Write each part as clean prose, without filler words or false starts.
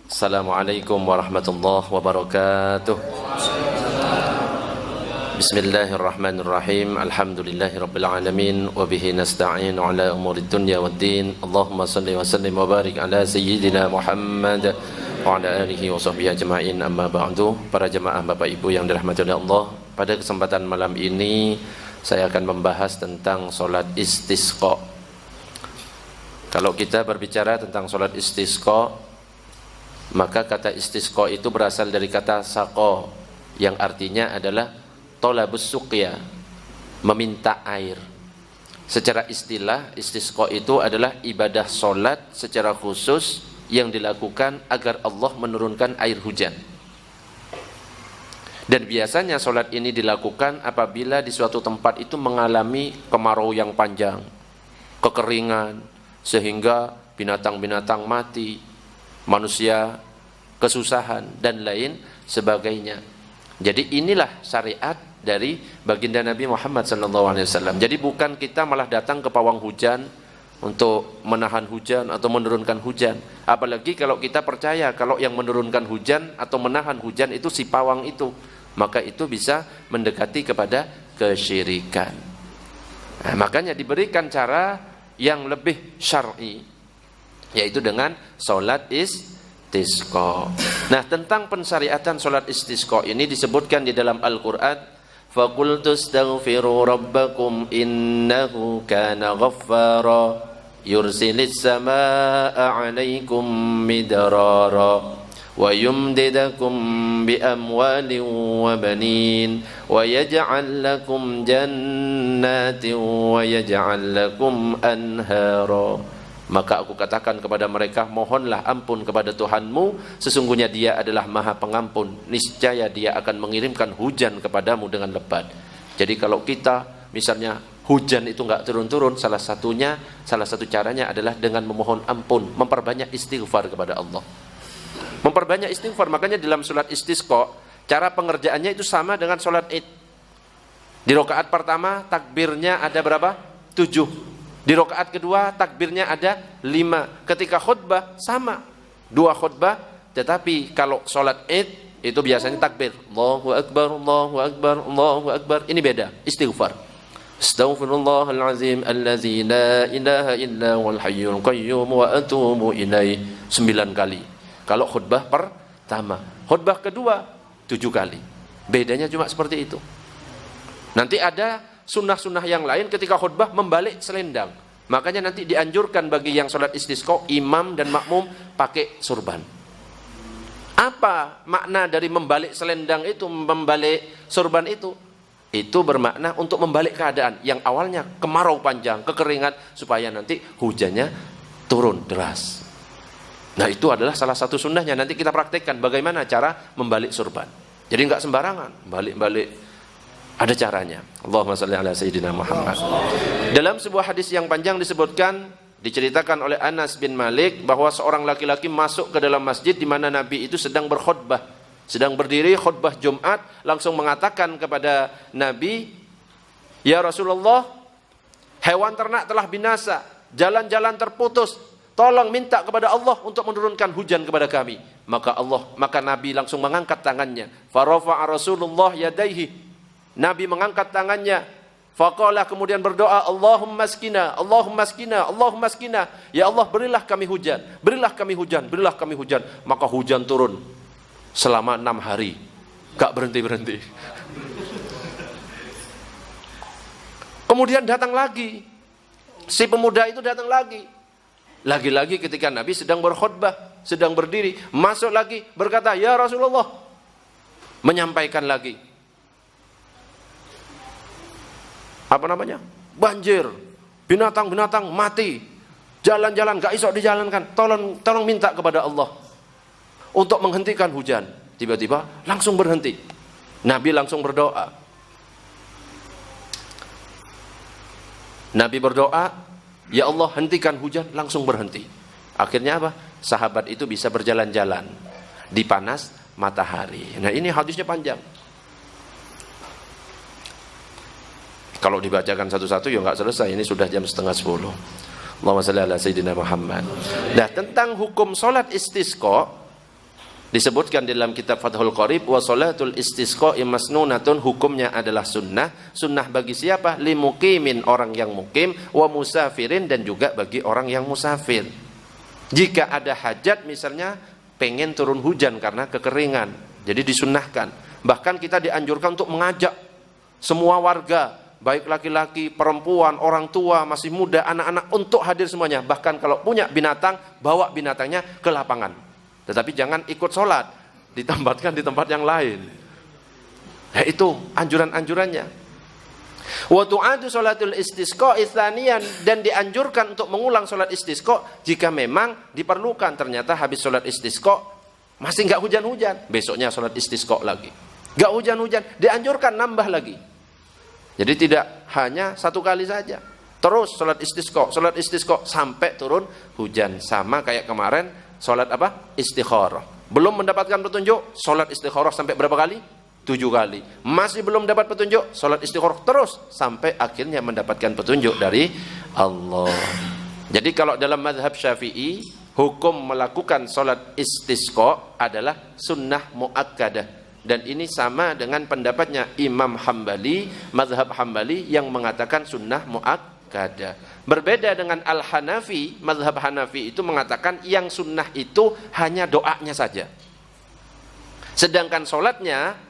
Assalamualaikum warahmatullahi wabarakatuh. Bismillahirrahmanirrahim. Alhamdulillahirabbil alamin wa bihi nasta'in ala umurid dunya waddin. Allahumma shalli wa sallim wa barik ala sayyidina Muhammad wa ala alihi wa sahbihi ajma'in. Amma ba'du. Para jemaah Bapak Ibu yang dirahmati oleh Allah, pada kesempatan malam ini saya akan membahas tentang salat istisqa. Kalau kita berbicara tentang salat istisqa, maka kata istisqa itu berasal dari kata saqa, yang artinya adalah tolabus suqya, meminta air. Secara istilah, istisqa itu adalah ibadah solat secara khusus yang dilakukan agar Allah menurunkan air hujan. Dan biasanya solat ini dilakukan apabila di suatu tempat itu mengalami kemarau yang panjang, kekeringan, sehingga binatang-binatang mati, manusia kesusahan dan lain sebagainya. Jadi inilah syariat dari baginda Nabi Muhammad SAW. Jadi bukan kita malah datang ke pawang hujan untuk menahan hujan atau menurunkan hujan. Apalagi kalau kita percaya kalau yang menurunkan hujan atau menahan hujan itu si pawang itu, maka itu bisa mendekati kepada kesyirikan. Nah, makanya diberikan cara yang lebih syar'i, yaitu dengan salat istisqa. Nah, tentang pensyariatan salat istisqa ini disebutkan di dalam Al-Qur'an, faqultu astaghfiru rabbakum innahu kana ghaffara yursilis samaa'a 'alaikum midrara wa yumdidakum bi amwalin wa banin wa yaj'al lakum jannatin wa yaj'al lakum anhara. Maka aku katakan kepada mereka, mohonlah ampun kepada Tuhanmu, sesungguhnya Dia adalah Maha Pengampun, niscaya Dia akan mengirimkan hujan kepadamu dengan lebat. Jadi kalau kita misalnya hujan itu enggak turun-turun, salah satu caranya adalah dengan memohon ampun, memperbanyak istighfar kepada Allah. Memperbanyak istighfar. Makanya dalam salat istisqa, cara pengerjaannya itu sama dengan salat Id. Di rakaat pertama takbirnya ada berapa? 7. Di rakaat kedua takbirnya ada 5. Ketika khutbah sama, 2 khutbah. Tetapi kalau salat Id itu biasanya takbir Allahu Akbar, Allahu Akbar, Allahu Akbar. Ini beda, istighfar. Astaghfirullahalazim allazi la ilaha illa huwal hayyul qayyum wa atubu ilaih 9 kali. Kalau khutbah pertama, khutbah kedua 7 kali. Bedanya cuma seperti itu. Nanti ada sunnah-sunnah yang lain ketika khutbah membalik selendang. Makanya nanti dianjurkan bagi yang sholat istisqa, imam dan makmum pakai surban. Apa makna dari membalik selendang itu, membalik surban itu? Itu bermakna untuk membalik keadaan yang awalnya kemarau panjang, kekeringan, supaya nanti hujannya turun deras. Nah, itu adalah salah satu sunnahnya. Nanti kita praktekkan bagaimana cara membalik surban. Jadi enggak sembarangan, balik-balik. Ada caranya. Allahumma shalli ala sayyidina Muhammad. Dalam sebuah hadis yang panjang disebutkan, diceritakan oleh Anas bin Malik bahwa seorang laki-laki masuk ke dalam masjid di mana Nabi itu sedang berkhutbah, sedang berdiri khutbah Jumat, langsung mengatakan kepada Nabi, "Ya Rasulullah, hewan ternak telah binasa, jalan-jalan terputus. Tolong minta kepada Allah untuk menurunkan hujan kepada kami." Maka Nabi langsung mengangkat tangannya. Farafa'a Rasulullah yadaihi. Nabi mengangkat tangannya. Faqala, kemudian berdoa, Allahumma askina, Allahumma askina, Allahumma askina. Ya Allah, berilah kami hujan, berilah kami hujan, berilah kami hujan. Maka hujan turun selama 6 hari. Gak berhenti-berhenti. Kemudian datang lagi. Si pemuda itu datang lagi. Lagi-lagi ketika Nabi sedang berkhutbah, sedang berdiri, masuk lagi berkata, "Ya Rasulullah." Menyampaikan lagi. Banjir, binatang-binatang mati, jalan-jalan gak iso dijalankan. Tolong minta kepada Allah untuk menghentikan hujan. Tiba-tiba langsung berhenti. Nabi langsung berdoa. Nabi berdoa, "Ya Allah, hentikan hujan," langsung berhenti. Akhirnya apa? Sahabat itu bisa berjalan-jalan di panas matahari. Nah, ini hadisnya panjang. Kalau dibacakan satu-satu ya nggak selesai. Ini sudah jam 9:30. Allahumma shalli ala sayyidina Muhammad. Nah, tentang hukum sholat istisqa, Disebutkan dalam kitab Fathul Qorib, wa sholatul istisqa masnunatun, hukumnya adalah sunnah. Sunnah bagi siapa? Limuqimin, orang yang mukim, wa musafirin, dan juga bagi orang yang musafir. Jika ada hajat misalnya pengen turun hujan karena kekeringan, jadi disunnahkan. Bahkan kita dianjurkan untuk mengajak semua warga, baik laki-laki, perempuan, orang tua, masih muda, anak-anak, untuk hadir semuanya. Bahkan kalau punya binatang, bawa binatangnya ke lapangan. Tetapi jangan ikut sholat, ditempatkan di tempat yang lain. Nah, itu anjuran-anjurannya. Wa tu'adu sholatul istisqa tsaniyan, dan dianjurkan untuk mengulang sholat istisqa jika memang diperlukan. Ternyata habis sholat istisqa masih nggak hujan-hujan, besoknya sholat istisqa lagi. Nggak hujan-hujan, dianjurkan nambah lagi. Jadi tidak hanya satu kali saja. Terus sholat istisqa sampai turun hujan. Sama kayak kemarin sholat apa? Istikharah. Belum mendapatkan petunjuk, sholat istikharah sampai berapa kali? 7 kali. Masih belum dapat petunjuk, sholat istikharah terus sampai akhirnya mendapatkan petunjuk dari Allah. Jadi kalau dalam mazhab Syafi'i, hukum melakukan sholat istisqa adalah sunnah muakkadah. Dan ini sama dengan pendapatnya Imam Hambali, mazhab Hambali, yang mengatakan sunnah muakkadah. Berbeda dengan Al-Hanafi, mazhab Hanafi itu mengatakan yang sunnah itu hanya doanya saja. Sedangkan sholatnya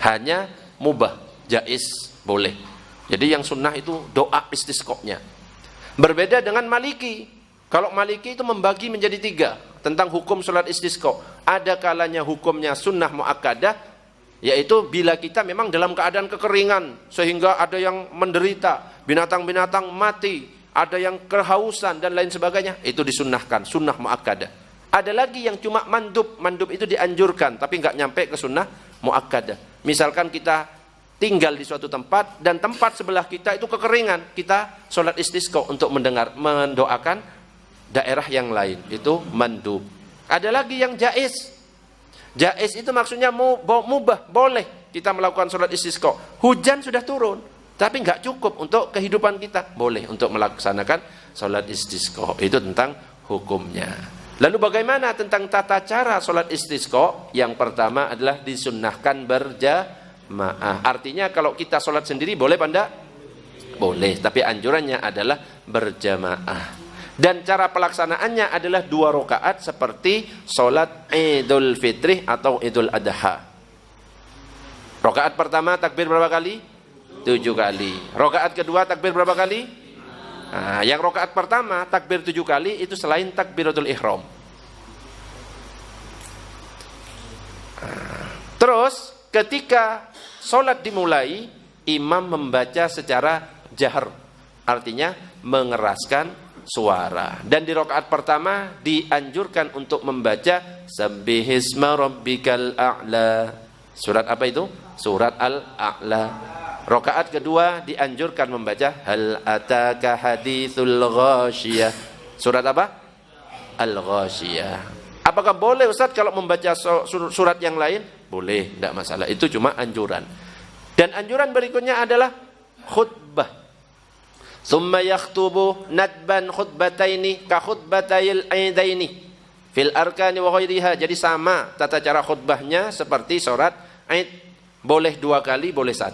hanya mubah, jais, boleh. Jadi yang sunnah itu doa istisqonya. Berbeda dengan Maliki. Kalau Maliki itu membagi menjadi 3 tentang hukum sholat istisqa. Ada kalanya hukumnya sunnah muakkadah, yaitu bila kita memang dalam keadaan kekeringan sehingga ada yang menderita, binatang-binatang mati, ada yang kehausan dan lain sebagainya, itu disunnahkan, sunnah muakkadah. Ada lagi yang cuma mandub itu dianjurkan tapi nggak nyampe ke sunnah muakkadah. Misalkan kita tinggal di suatu tempat dan tempat sebelah kita itu kekeringan, kita sholat istisqa untuk mendoakan daerah yang lain, itu mandub. Ada lagi yang jais. Jais itu maksudnya mubah, boleh kita melakukan sholat istisqa. Hujan sudah turun, tapi nggak cukup untuk kehidupan kita, boleh untuk melaksanakan sholat istisqa. Itu tentang hukumnya. Lalu bagaimana tentang tata cara sholat istisqa? Yang pertama adalah disunnahkan berjamaah. Artinya kalau kita sholat sendiri boleh apa enggak? Boleh, tapi anjurannya adalah berjamaah. Dan cara pelaksanaannya adalah 2 rakaat seperti sholat Idul Fitri atau Idul Adha. Rakaat pertama takbir berapa kali? 7 kali. Rakaat kedua takbir berapa kali? Nah, yang rakaat pertama takbir 7 kali itu selain takbiratul ihram. Terus ketika sholat dimulai, imam membaca secara jahar, artinya mengeraskan suara. Dan di rakaat pertama dianjurkan untuk membaca Sabbihisma rabbikal a'la. Surat apa itu? Surat Al-A'la. Rakaat kedua dianjurkan membaca Hal ataka hadithul ghasyiyah. Surat apa? Al-Ghasyiyah. Apakah boleh Ustaz kalau membaca surat yang lain? Boleh, tidak masalah. Itu cuma anjuran. Dan anjuran berikutnya adalah khutbah. Tsumma yakhtubu nadban khutbataini ka khutbatayil aidaini fil arkani wa ghairiha. Jadi sama tata cara khutbahnya seperti sholat Aid, boleh 2 kali, boleh 1.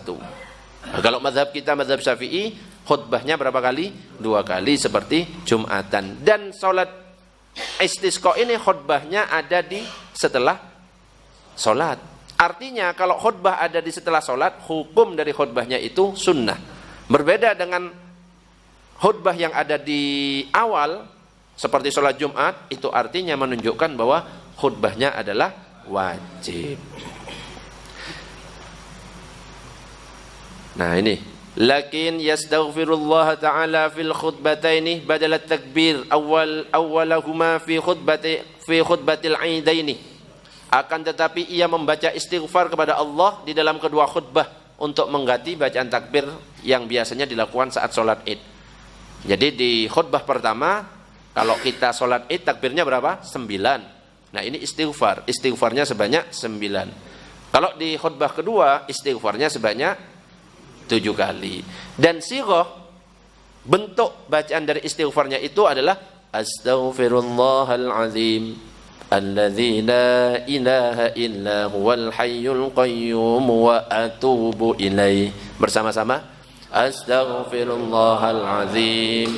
Nah, kalau mazhab kita, mazhab Syafi'i, khutbahnya berapa kali? 2 kali seperti Jumatan. Dan sholat istisqa ini khutbahnya ada di setelah sholat. Artinya kalau khutbah ada di setelah sholat, hukum dari khutbahnya itu sunnah. Berbeda dengan khutbah yang ada di awal seperti sholat Jumat, itu artinya menunjukkan bahwa khutbahnya adalah wajib. Nah ini, lakin yastaghfirullah ta'ala fil khutbataini badal takbir awwalahuma fi khutbatil aidaini. Akan tetapi ia membaca istighfar kepada Allah di dalam kedua khutbah untuk mengganti bacaan takbir yang biasanya dilakukan saat sholat Id. Jadi di khutbah pertama, kalau kita sholat Id takbirnya berapa? 9. Nah ini istighfar, istighfarnya sebanyak 9. Kalau di khutbah kedua, istighfarnya sebanyak 7 kali. Dan sighah, bentuk bacaan dari istighfarnya itu adalah astaghfirullahal azim alladzi la ilaha illa huwal hayyul qayyum wa atubu ilaih. Bersama-sama, astaghfirullahal azim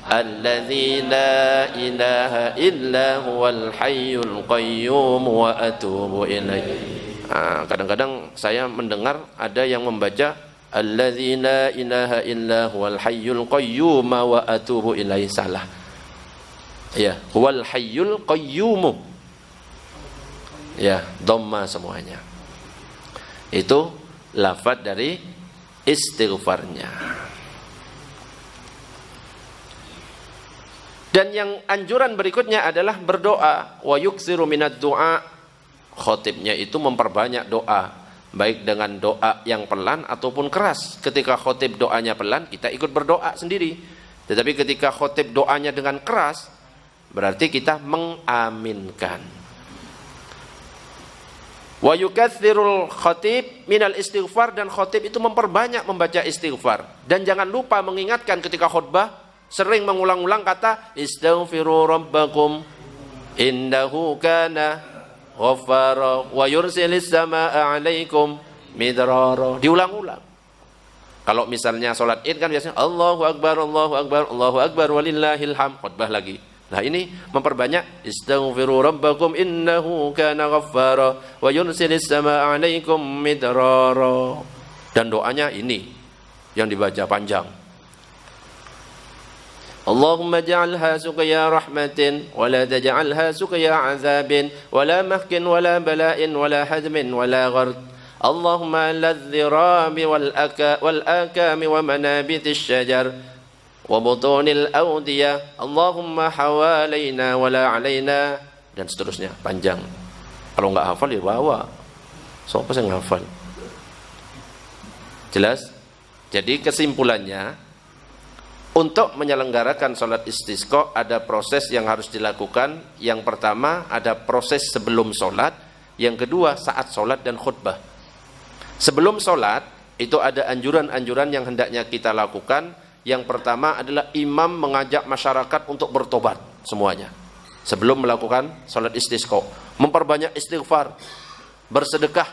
alladzi la ilaha illa huwal hayyul qayyum wa atubu ilaih. Kadang-kadang saya mendengar ada yang membaca alladzi la ilaha illa huwal hayyul qayyum wa atubu ilaih. Salah. Ya, huwal hayyul qayyum. Ya, dhamma semuanya. Itu lafaz dari istighfarnya. Dan yang anjuran berikutnya adalah berdoa. Wa yuksiru minad du'a. Khotibnya itu memperbanyak doa, baik dengan doa yang pelan ataupun keras. Ketika khotib doanya pelan, kita ikut berdoa sendiri. Tetapi ketika khotib doanya dengan keras, berarti kita mengaminkan. Wa yukatsirul khatib minal istighfar, dan khotib itu memperbanyak membaca istighfar. Dan jangan lupa mengingatkan ketika khutbah, sering mengulang-ulang kata istaghfiru rabbakum innahu kana ghaffara wa yursilis samaa 'alaikum midrara. Diulang-ulang. Kalau misalnya sholat Id kan biasanya Allahu akbar, Allahu akbar, Allahu akbar walillahil hamd, khutbah lagi. Nah, ini memperbanyak istaghfiru rabbakum innahu kana ghaffara wa yursilis samaa 'alaikum midrara. Dan doanya ini yang dibaca panjang. Allahumma ja'alha suqya rahmatin wa la taj'alha suqya 'adzabin wa la mahkin wa la bala'in wa la hadmin wa la ghard. Allahumma ladh-dhirami wal akami wa manabitish syajar wa butunil awdiyah. Allahumma hawalaina wa la 'alaina, dan seterusnya panjang. Kalau enggak hafal ya bawa. Siapa yang hafal? Jelas? Jadi kesimpulannya, untuk menyelenggarakan sholat istisqa ada proses yang harus dilakukan. Yang pertama ada proses sebelum sholat, yang kedua saat sholat dan khutbah. Sebelum sholat itu ada anjuran-anjuran yang hendaknya kita lakukan. Yang pertama adalah imam mengajak masyarakat untuk bertobat semuanya sebelum melakukan sholat istisqa. Memperbanyak istighfar, bersedekah,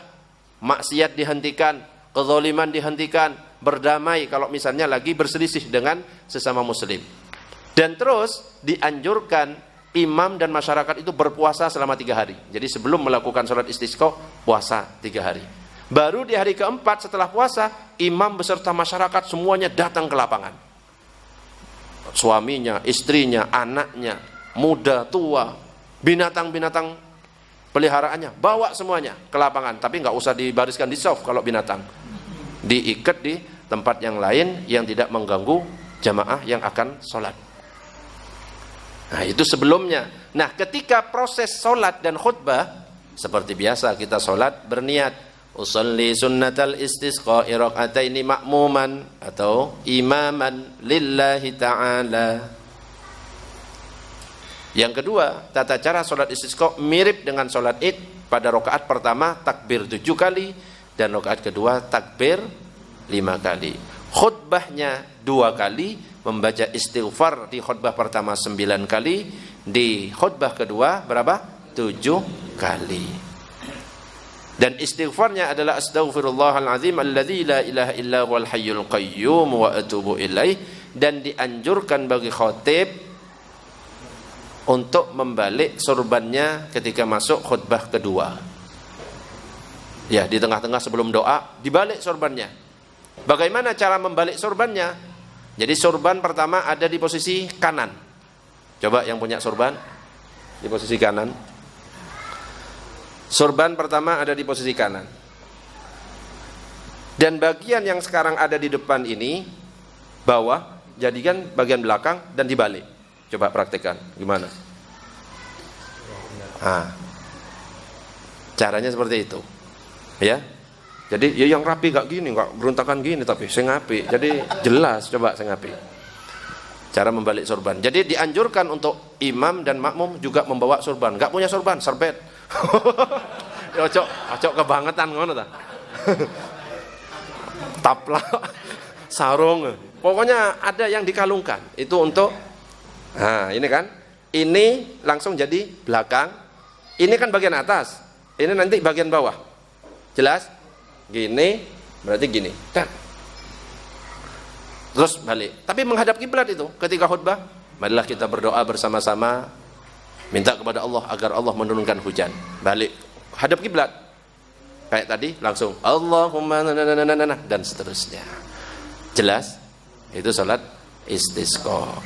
maksiat dihentikan, kezaliman dihentikan, berdamai kalau misalnya lagi berselisih dengan sesama muslim. Dan terus dianjurkan imam dan masyarakat itu berpuasa selama 3 hari. Jadi sebelum melakukan sholat istisqa, puasa 3 hari. Baru di hari keempat setelah puasa, imam beserta masyarakat semuanya datang ke lapangan. Suaminya, istrinya, anaknya, muda, tua, binatang-binatang peliharaannya, bawa semuanya ke lapangan. Tapi nggak usah dibariskan di soft kalau binatang. Diikat di tempat yang lain yang tidak mengganggu jamaah yang akan sholat. Nah, itu sebelumnya. Nah, ketika proses sholat dan khutbah, seperti biasa kita sholat berniat usolli sunnatal istisqa raka'ataini ma'muman atau imaman lillahi ta'ala. Yang kedua, tata cara sholat istisqa mirip dengan sholat Id. Pada rakaat pertama takbir 7 kali dan rakaat kedua takbir 5 kali. Khutbahnya 2 kali, membaca istighfar di khutbah pertama 9 kali, di khutbah kedua berapa? 7 kali. Dan istighfarnya adalah astaghfirullahal azim alladzi la ilaha illa huwal hayyul qayyum wa atubu ilaih. Dan dianjurkan bagi khatib untuk membalik sorbannya ketika masuk khutbah kedua. Ya, di tengah-tengah sebelum doa dibalik sorbannya. Bagaimana cara membalik sorbannya? Jadi sorban pertama ada di posisi kanan. Coba yang punya sorban di posisi kanan. Sorban pertama ada di posisi kanan. Dan bagian yang sekarang ada di depan ini bawah, jadikan bagian belakang dan dibalik. Coba praktekkan gimana? Caranya seperti itu. Ya. Jadi ya yang rapi gak gini, gak berontakan gini, tapi sing apik. Jadi jelas, coba sing apik. Cara membalik sorban. Jadi dianjurkan untuk imam dan makmum juga membawa sorban. Gak punya sorban, serbet. Ocok kebangetan ngono ta. Taplak, sarung. Pokoknya ada yang dikalungkan. Itu untuk ini kan. ini langsung jadi belakang. Ini kan bagian atas, ini nanti bagian bawah. Jelas? Gini, berarti gini. Dan terus balik. Tapi menghadap kiblat itu ketika khutbah, marilah kita berdoa bersama-sama, minta kepada Allah agar Allah menurunkan hujan. Balik, hadap kiblat. Kayak tadi langsung Allahumma dan seterusnya. Jelas? Itu salat istisqa.